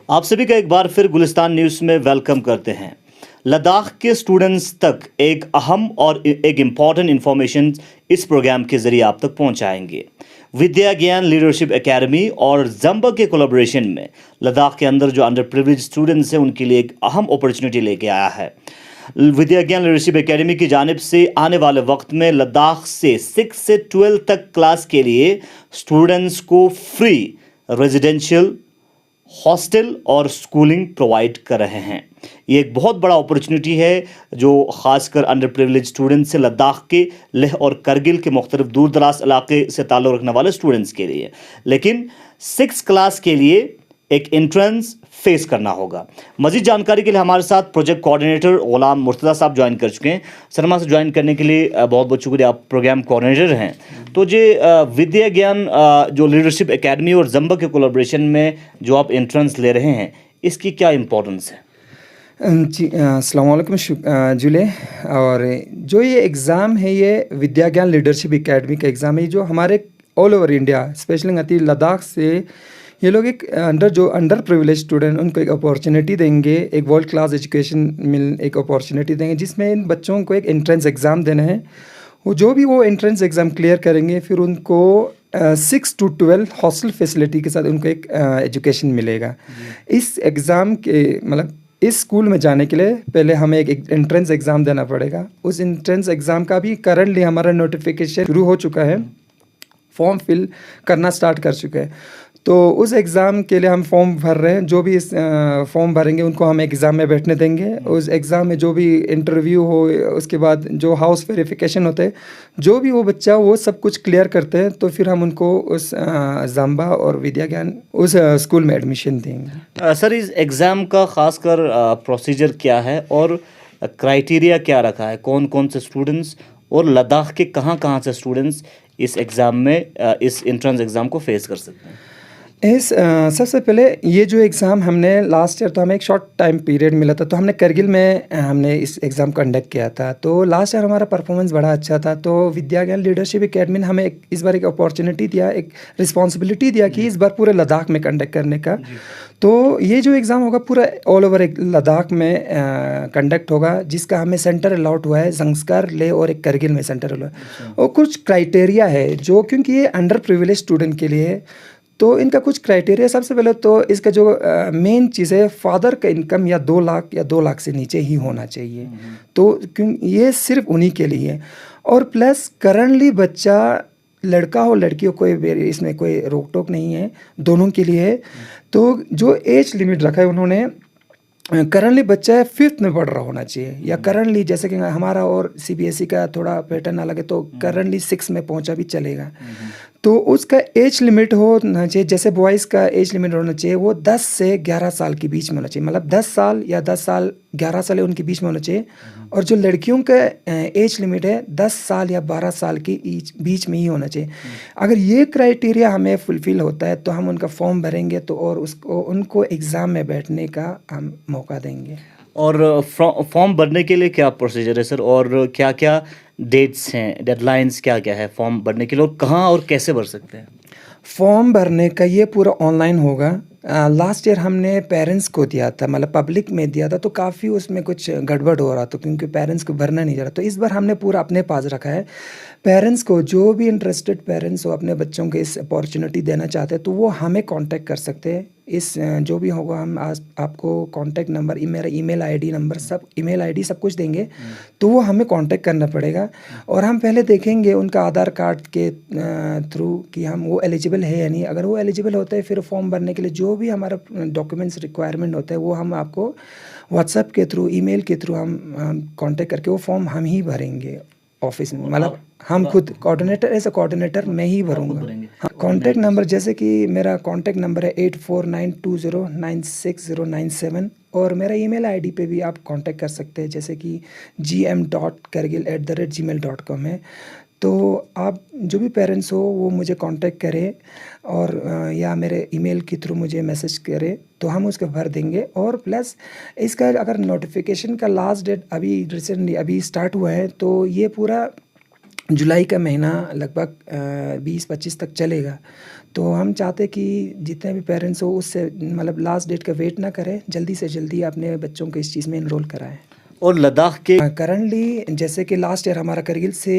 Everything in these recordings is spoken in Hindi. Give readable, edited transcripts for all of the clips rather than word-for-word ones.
आप सभी का एक बार फिर गुलिस्तान न्यूज़ में वेलकम करते हैं। लद्दाख के स्टूडेंट्स तक एक अहम और एक इम्पॉर्टेंट इन्फॉर्मेशन इस प्रोग्राम के ज़रिए आप तक पहुंचाएंगे। विद्या ज्ञान लीडरशिप एकेडमी और जम्बा के कोलैबोरेशन में लद्दाख के अंदर जो अंडर प्रिविलेज स्टूडेंट्स हैं उनके लिए एक अहम अपॉर्चुनिटी लेके आया है। विद्या ज्ञान लीडरशिप एकेडमी की जानिब से आने वाले वक्त में लद्दाख से 6 से 12 तक क्लास के लिए स्टूडेंट्स को फ्री रेजिडेंशियल हॉस्टल और स्कूलिंग प्रोवाइड कर रहे हैं। ये एक बहुत बड़ा अपॉर्चुनिटी है जो ख़ासकर अंडर प्रिविलेज स्टूडेंट्स से लद्दाख के लेह और करगिल के मुख्तलिफ दूर दराज इलाके से ताल्लुक़ रखने वाले स्टूडेंट्स के लिए। लेकिन 6 क्लास के लिए एक एंट्रेंस फेस करना होगा। मज़ीद जानकारी के लिए हमारे साथ प्रोजेक्ट कोऑर्डिनेटर ग़ुलाम मुर्तज़ा साहब ज्वाइन कर चुके हैं। सर, हमारे से ज्वाइन करने के लिए बहुत बहुत शुक्रिया। आप प्रोग्राम कोऑर्डिनेटर हैं। तो जे विद्या ज्ञान जो लीडरशिप एकेडमी और जम्बा के कोलैबोरेशन में जो आप एंट्रेंस ले रहे हैं, इसकी क्या इम्पोर्टेंस है? जी, अस्सलाम वालेकुम जुले। और जो ये एग्ज़ाम है, ये विद्या ज्ञान लीडरशिप एकेडमी का एग्ज़ाम है जो हमारे all over India specially Ladakh से ये लोग एक अंडर प्रिविलेज स्टूडेंट उनको एक अपॉर्चुनिटी देंगे, एक वर्ल्ड क्लास एजुकेशन एक अपॉर्चुनिटी देंगे जिसमें इन बच्चों को एक एंट्रेंस एग्ज़ाम देना है। वो एंट्रेंस एग्ज़ाम क्लियर करेंगे फिर उनको 6 to 12 हॉस्टल फैसिलिटी के साथ उनको एक एजुकेशन मिलेगा। इस एग्ज़ाम के इस स्कूल में जाने के लिए पहले हमें एक एंट्रेंस एग्ज़ाम देना पड़ेगा। उस एंट्रेंस एग्ज़ाम का भी करंटली हमारा नोटिफिकेशन शुरू हो चुका है, फॉर्म फिल करना स्टार्ट कर चुके हैं। तो उस एग्ज़ाम के लिए हम फॉर्म भर रहे हैं। जो भी इस फॉर्म भरेंगे उनको हम एग्ज़ाम में बैठने देंगे। उस एग्ज़ाम में जो भी इंटरव्यू हो, उसके बाद जो हाउस वेरिफिकेशन होते हैं, जो भी वो बच्चा वो सब कुछ क्लियर करते हैं तो फिर हम उनको उस जम्बा और विद्या ज्ञान उस स्कूल में एडमिशन देंगे। सर, इस एग्ज़ाम का ख़ासकर प्रोसीजर क्या है और क्राइटेरिया क्या रखा है? कौन कौन से स्टूडेंट्स और लद्दाख के कहाँ कहाँ से स्टूडेंट्स इस एग्ज़ाम में इस एंट्रेंस एग्ज़ाम को फेस कर सकते हैं? सबसे पहले ये जो एग्ज़ाम हमने लास्ट ईयर तो हमें एक शॉर्ट टाइम पीरियड मिला था, तो हमने करगिल में हमने इस एग्ज़ाम कंडक्ट किया था। तो लास्ट ईयर हमारा परफॉर्मेंस बड़ा अच्छा था। तो विद्या ज्ञान लीडरशिप एकेडमी ने हमें इस बार एक अपॉर्चुनिटी दिया, एक रिस्पॉन्सिबिलिटी दिया कि इस बार पूरे लद्दाख में कंडक्ट करने का। तो ये जो एग्ज़ाम होगा पूरा ऑल ओवर लद्दाख में कंडक्ट होगा, जिसका हमें सेंटर अलॉट हुआ है ज़ंस्कार, लेह और एक करगिल में सेंटर अलॉट है। और कुछ क्राइटेरिया है जो, क्योंकि ये अंडर प्रिविलेज स्टूडेंट के लिए है, तो इनका कुछ क्राइटेरिया। सबसे पहले तो इसका जो मेन चीज़ है, फादर का इनकम या 2 लाख या 2 लाख से नीचे ही होना चाहिए। तो क्यों ये सिर्फ उन्हीं के लिए है। और प्लस करंटली बच्चा लड़का हो लड़की हो, कोई इसमें कोई रोक टोक नहीं है, दोनों के लिए है। तो जो एज लिमिट रखा है उन्होंने, करंटली बच्चा 5th में पढ़ रहा होना चाहिए, या करंटली जैसे कि हमारा और CBSE का थोड़ा पैटर्न अलग है, तो करंटली 6 में पहुंचा भी चलेगा। तो उसका एज लिमिट होना चाहिए, जैसे बॉयज़ का एज लिमिट होना चाहिए वो 10 से 11 साल के बीच में होना चाहिए। 10 साल या 10 साल 11 साल है उनके बीच में होना चाहिए। और जो लड़कियों का एज लिमिट है 10 साल या 12 साल के बीच में ही होना चाहिए। अगर ये क्राइटेरिया हमें फुलफ़िल होता है तो हम उनका फॉर्म भरेंगे तो और उनको एग्ज़ाम में बैठने का हम मौका देंगे। और फॉर्म भरने के लिए क्या प्रोसीजर है सर, और क्या क्या डेट्स हैं, डेडलाइंस क्या क्या है फॉर्म भरने के लिए, और कहाँ और कैसे भर सकते हैं? फॉर्म भरने का ये पूरा ऑनलाइन होगा। लास्ट ईयर हमने पेरेंट्स को दिया था, पब्लिक में दिया था, तो काफ़ी उसमें कुछ गड़बड़ हो रहा था क्योंकि पेरेंट्स को भरना नहीं जा रहा। तो इस बार हमने पूरा अपने पास रखा है। पेरेंट्स को, जो भी इंटरेस्टेड पेरेंट्स हो अपने बच्चों को इस अपॉर्चुनिटी देना चाहते हैं तो वो हमें कांटेक्ट कर सकते हैं। इस जो भी होगा हम आपको कांटेक्ट नंबर, मेरा ईमेल आईडी नंबर, सब ईमेल आईडी सब कुछ देंगे, तो वो हमें कांटेक्ट करना पड़ेगा। और हम पहले देखेंगे उनका आधार कार्ड के थ्रू कि हम वो एलिजिबल है या नहीं। अगर वो एलिजिबल होता है फिर फॉर्म भरने के लिए जो भी हमारा डॉक्यूमेंट्स रिक्वायरमेंट होता है वो हम आपको व्हाट्सएप के थ्रू, ईमेल के थ्रू हम कांटेक्ट करके वो फॉर्म हम ही भरेंगे ऑफिस में। हम खुद कोऑर्डिनेटर मैं ही भरूँगा। हाँ, कॉन्टैक्ट नंबर जैसे कि मेरा कॉन्टैक्ट नंबर है 8492096097, और मेरा ईमेल आईडी पे भी आप कांटेक्ट कर सकते हैं, जैसे कि gm.kargil@gmail.com है। तो आप जो भी पेरेंट्स हो वो मुझे कांटेक्ट करें और या मेरे ईमेल के थ्रू मुझे मैसेज करें तो हम उसको भर देंगे। और प्लस इसका अगर नोटिफिकेशन का लास्ट डेट अभी रिसेंटली अभी स्टार्ट हुआ है तो ये पूरा जुलाई का महीना लगभग 20-25 तक चलेगा। तो हम चाहते कि जितने भी पेरेंट्स हो उससे मतलब लास्ट डेट का वेट ना करें, जल्दी से जल्दी अपने बच्चों को इस चीज़ में एनरोल कराएँ। और लद्दाख के करंटली जैसे कि लास्ट ईयर हमारा करगिल से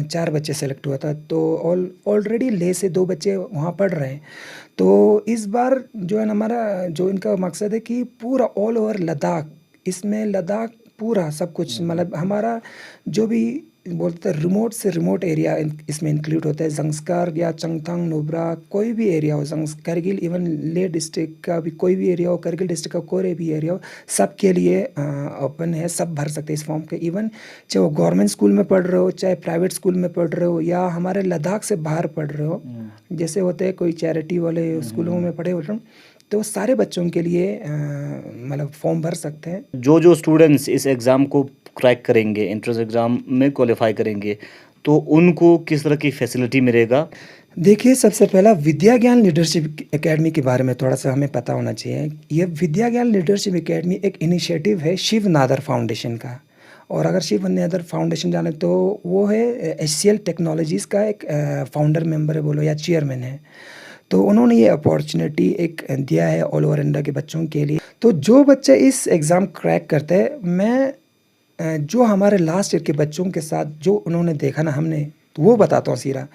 4 बच्चे सेलेक्ट हुआ था, तो ऑलरेडी लेह से 2 बच्चे वहाँ पढ़ रहे हैं। तो इस बार जो है ना हमारा जो इनका मकसद है कि पूरा ऑल ओवर लद्दाख, इसमें लद्दाख पूरा सब कुछ मतलब हमारा जो भी बोलते हैं रिमोट से रिमोट एरिया इसमें इंक्लूड होता है। ज़ंस्कार या चंगथांग नुब्रा कोई भी एरिया हो, करगिल इवन लेह डिस्ट्रिक्ट का भी कोई भी एरिया हो, करगिल डिस्ट्रिक्ट का कोई भी एरिया हो, सबके लिए ओपन है, सब भर सकते हैं इस फॉर्म के। इवन चाहे वो गवर्नमेंट स्कूल में पढ़ रहे हो, चाहे प्राइवेट स्कूल में पढ़ रहे हो, या हमारे लद्दाख से बाहर पढ़ रहे हो, जैसे होते हैं कोई चैरिटी वाले स्कूलों में पढ़े हो, तो सारे बच्चों के लिए मतलब फॉर्म भर सकते हैं। जो स्टूडेंट्स इस एग्ज़ाम को क्रैक करेंगे, एंट्रेंस एग्ज़ाम में क्वालिफाई करेंगे, तो उनको किस तरह की फैसिलिटी मिलेगा? देखिए, सबसे पहला विद्या ज्ञान लीडरशिप एकेडमी के बारे में थोड़ा सा हमें पता होना चाहिए। ये विद्या ज्ञान लीडरशिप एकेडमी एक इनिशिएटिव है शिव नादर फाउंडेशन का। और अगर शिव नादर फाउंडेशन जाने तो वो है HCL टेक्नोलॉजीज़ का एक फाउंडर मेंबर है बोलो या चेयरमैन है। तो उन्होंने ये अपॉर्चुनिटी एक दिया है ऑल ओवर इंडिया के बच्चों के लिए। तो जो बच्चे इस एग्ज़ाम क्रैक करते हैं, मैं जो हमारे लास्ट ईयर के बच्चों के साथ जो उन्होंने देखा ना हमने, तो वो बताता हूँ सीरा।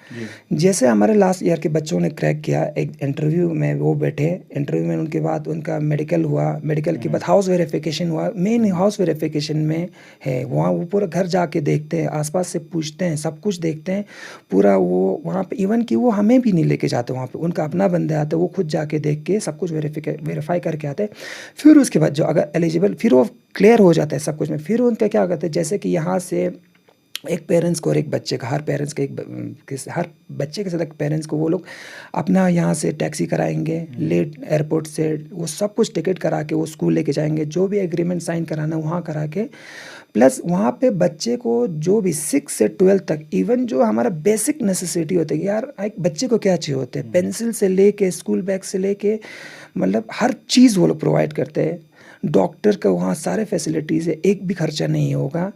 जैसे हमारे लास्ट ईयर के बच्चों ने क्रैक किया, एक इंटरव्यू में वो बैठे, इंटरव्यू में उनके बाद उनका मेडिकल हुआ, मेडिकल के बाद हाउस वेरिफिकेशन हुआ। मेन हाउस वेरिफिकेशन में है वहाँ वो पूरा घर जाके देखते हैं, आसपास से पूछते हैं, सब कुछ देखते हैं पूरा। वो वहाँ पे इवन कि वो हमें भी नहीं लेके जाते वहाँ पे, उनका अपना बंदे आते, वो खुद जाके देख के सब कुछ वेरीफाई करके आते हैं। फिर उसके बाद जो अगर एलिजिबल, फिर वो क्लियर हो जाता है सब कुछ में, फिर उनका क्या करते हैं, जैसे कि यहाँ से एक पेरेंट्स को और एक बच्चे का, हर पेरेंट्स के हर बच्चे के साथ एक पेरेंट्स को वो लोग अपना यहाँ से टैक्सी कराएंगे, लेट एयरपोर्ट से वो सब कुछ टिकट करा के वो स्कूल लेके जाएंगे, जो भी एग्रीमेंट साइन कराना वहाँ करा के। प्लस वहाँ पे बच्चे को जो भी 6 से 12 तक, इवन जो हमारा बेसिक नेसेसिटी होते हैं यार, एक बच्चे को क्या चाहिए होते हैं, पेंसिल से लेके स्कूल बैग से लेके मतलब हर चीज़ वो लोग प्रोवाइड करते हैं। डॉक्टर का वहाँ सारे फैसिलिटीज़ है, एक भी खर्चा नहीं होगा।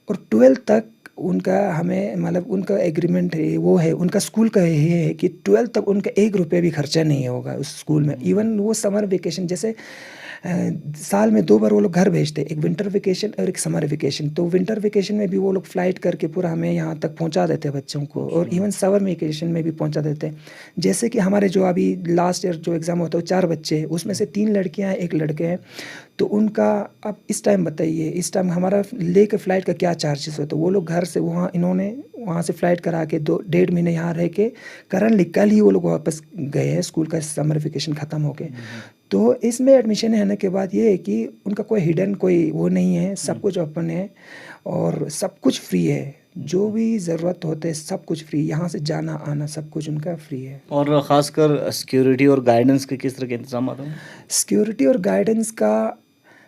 और 12 तक उनका हमें मतलब उनका एग्रीमेंट है, वो है उनका स्कूल का ये है कि 12 तक उनका 1 रुपये भी खर्चा नहीं होगा उस स्कूल में। इवन वो समर वेकेशन जैसे साल में 2 बार वो लोग घर भेजते हैं, एक विंटर वेकेशन और एक समर वेकेशन। तो विंटर वेकेशन में भी वो लोग फ़्लाइट करके पूरा हमें यहाँ तक पहुँचा देते हैं बच्चों को, और इवन समर वेकेशन में भी पहुँचा देते हैं। जैसे कि हमारे जो अभी लास्ट ईयर जो एग्ज़ाम होता है 4 बच्चे हैं, उसमें से 3 लड़कियाँ हैं, 1 लड़के हैं। तो उनका अब इस टाइम बताइए, इस टाइम हमारा लेके फ़्लाइट का क्या चार्जेस होता है। वो लोग घर से वहाँ इन्होंने वहाँ से फ़्लाइट करा के 2-1.5 महीने यहाँ रह के करंटली कल ही वो लोग वापस गए हैं, स्कूल का समर वेकेशन ख़त्म हो के। तो इसमें एडमिशन होने के बाद ये है कि उनका कोई हिडन कोई वो नहीं है, सब कुछ ओपन है और सब कुछ फ्री है। जो भी ज़रूरत होते है सब कुछ फ्री, यहाँ से जाना आना सब कुछ उनका फ्री है। और ख़ासकर सिक्योरिटी और गाइडेंस के किस तरह के इंतजाम हैं? सिक्योरिटी और गाइडेंस का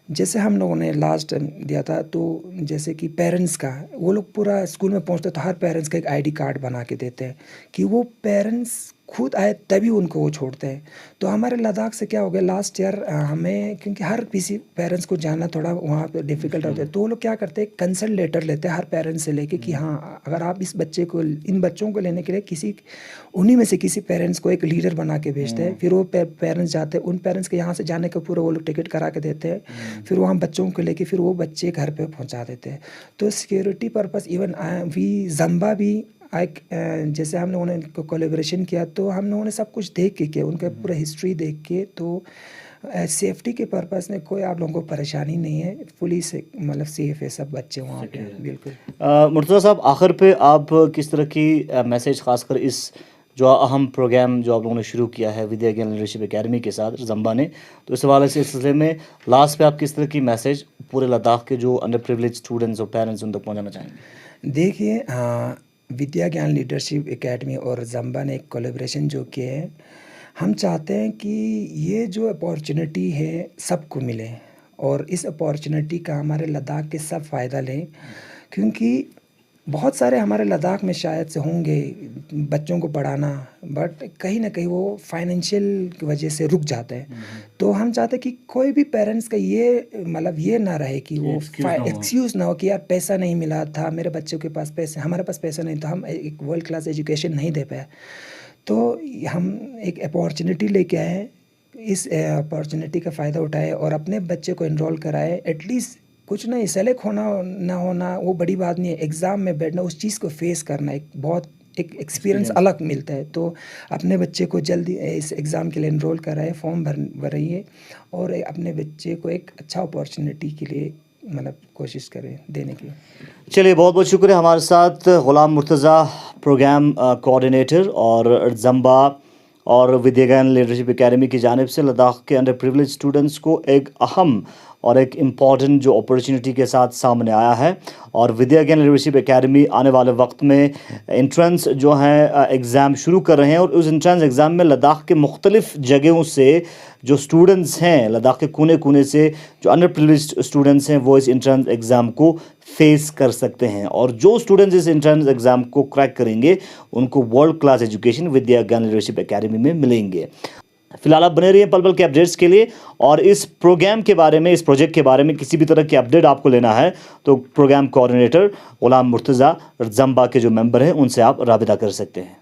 जैसे हम लोगों ने लास्ट टाइम दिया था, तो जैसे कि पेरेंट्स का वो लोग पूरा स्कूल में पहुंचते तो हर पेरेंट्स का एक आईडी कार्ड बना के देते हैं कि वो पेरेंट्स खुद आए तभी उनको वो छोड़ते हैं। तो हमारे लद्दाख से क्या हो गया लास्ट ईयर हमें, क्योंकि हर किसी पेरेंट्स को जाना थोड़ा वहाँ पे डिफ़िकल्ट होता है, तो वो लोग क्या करते हैं कंसल्ट लेटर लेते हैं हर पेरेंट्स से लेके कि हाँ अगर आप इस बच्चे को, इन बच्चों को लेने के लिए किसी उन्हीं में से किसी पेरेंट्स को एक लीडर बना के भेजते हैं। फिर वो पेरेंट्स जाते हैं, उन पेरेंट्स के यहाँ से जाने का पूरा वो लोग टिकट करा के देते हैं। फिर वहाँ बच्चों को लेके फिर वो बच्चे घर पे पहुँचा देते हैं। तो सिक्योरिटी पर्पस इवन वी जम्बा भी एक जैसे हम लोगों ने कोलैबोरेशन किया, तो हम लोगों ने सब कुछ देख के किया, उनका पूरा हिस्ट्री देख के। तो सेफ्टी के पर्पस में कोई आप लोगों को परेशानी नहीं है, फुली से मतलब सेफ है सब बच्चे वहाँ पे। बिल्कुल। मुर्तज़ा साहब, आखिर पे आप किस तरह की मैसेज खासकर इस जो अहम प्रोग्राम जो आप लोगों ने शुरू किया है विद्या ज्ञान लीडरशिप एकेडमी के साथ जम्बा ने, तो इस हवाले से इस सिलसिले में लास्ट पे आप किस तरह की मैसेज पूरे लद्दाख के जो अंडर प्रिविलेज स्टूडेंट्स और पेरेंट्स उन तक पहुँचाना चाहेंगे? देखिए विद्या ज्ञान लीडरशिप एकेडमी और जम्बा ने एक कोलैबोरेशन जो किया है, हम चाहते हैं कि ये जो अपॉर्चुनिटी है सबको मिले और इस अपॉर्चुनिटी का हमारे लद्दाख के सब फ़ायदा लें। क्योंकि बहुत सारे हमारे लद्दाख में शायद से होंगे बच्चों को पढ़ाना, बट कहीं ना कहीं वो फाइनेंशियल की वजह से रुक जाते हैं। तो हम चाहते हैं कि कोई भी पेरेंट्स का ये मतलब ये ना रहे कि वो एक्सक्यूज़ ना हो कि यार पैसा नहीं मिला था, मेरे बच्चों के पास पैसे, हमारे पास पैसा नहीं था, हम एक वर्ल्ड क्लास एजुकेशन नहीं दे पाए। तो हम एक अपॉर्चुनिटी लेके आए हैं, इस अपॉर्चुनिटी का फ़ायदा उठाए और अपने बच्चे को इनरोल कराए। एटलीस्ट कुछ नहीं, सेलेक्ट होना ना होना वो बड़ी बात नहीं है, एग्ज़ाम में बैठना, उस चीज़ को फेस करना एक एक्सपीरियंस अलग मिलता है। तो अपने बच्चे को जल्दी इस एग्ज़ाम के लिए इनरोल कराए, फॉर्म भरिए और अपने बच्चे को एक अच्छा अपॉर्चुनिटी के लिए मतलब कोशिश करें देने की। चलिए, बहुत बहुत शुक्रिया। हमारे साथ ग़ुलाम मुर्तज़ा प्रोग्राम कोऑर्डिनेटर और जम्बा और विद्या ज्ञान लीडरशिप एकेडमी की जानिब से लद्दाख के अंडर प्रिविलेज स्टूडेंट्स को एक अहम और एक इम्पॉर्टेंट जो अपॉर्चुनिटी के साथ सामने आया है। और विद्या ज्ञान लीडरशिप एकेडमी आने वाले वक्त में एंट्रेंस जो है एग्ज़ाम शुरू कर रहे हैं और उस एंट्रेंस एग्ज़ाम में लद्दाख के मुख्तलिफ़ जगहों से जो स्टूडेंट्स हैं, लद्दाख के कोने कोने से जो अंडर प्रिविलेज स्टूडेंट्स हैं, वो इस एंट्रेंस एग्ज़ाम को फेस कर सकते हैं। और जो स्टूडेंट्स इस एंट्रेंस एग्ज़ाम को क्रैक करेंगे उनको वर्ल्ड क्लास एजुकेशन विद्या ज्ञान लीडरशिप एकेडमी में मिलेंगे। फिलहाल आप बने रहिए पल पल के अपडेट्स के लिए। और इस प्रोग्राम के बारे में, इस प्रोजेक्ट के बारे में किसी भी तरह की अपडेट आपको लेना है तो प्रोग्राम कोऑर्डिनेटर ग़ुलाम मुर्तज़ा जम्बा के जो मेंबर हैं उनसे आप राबिता कर सकते हैं।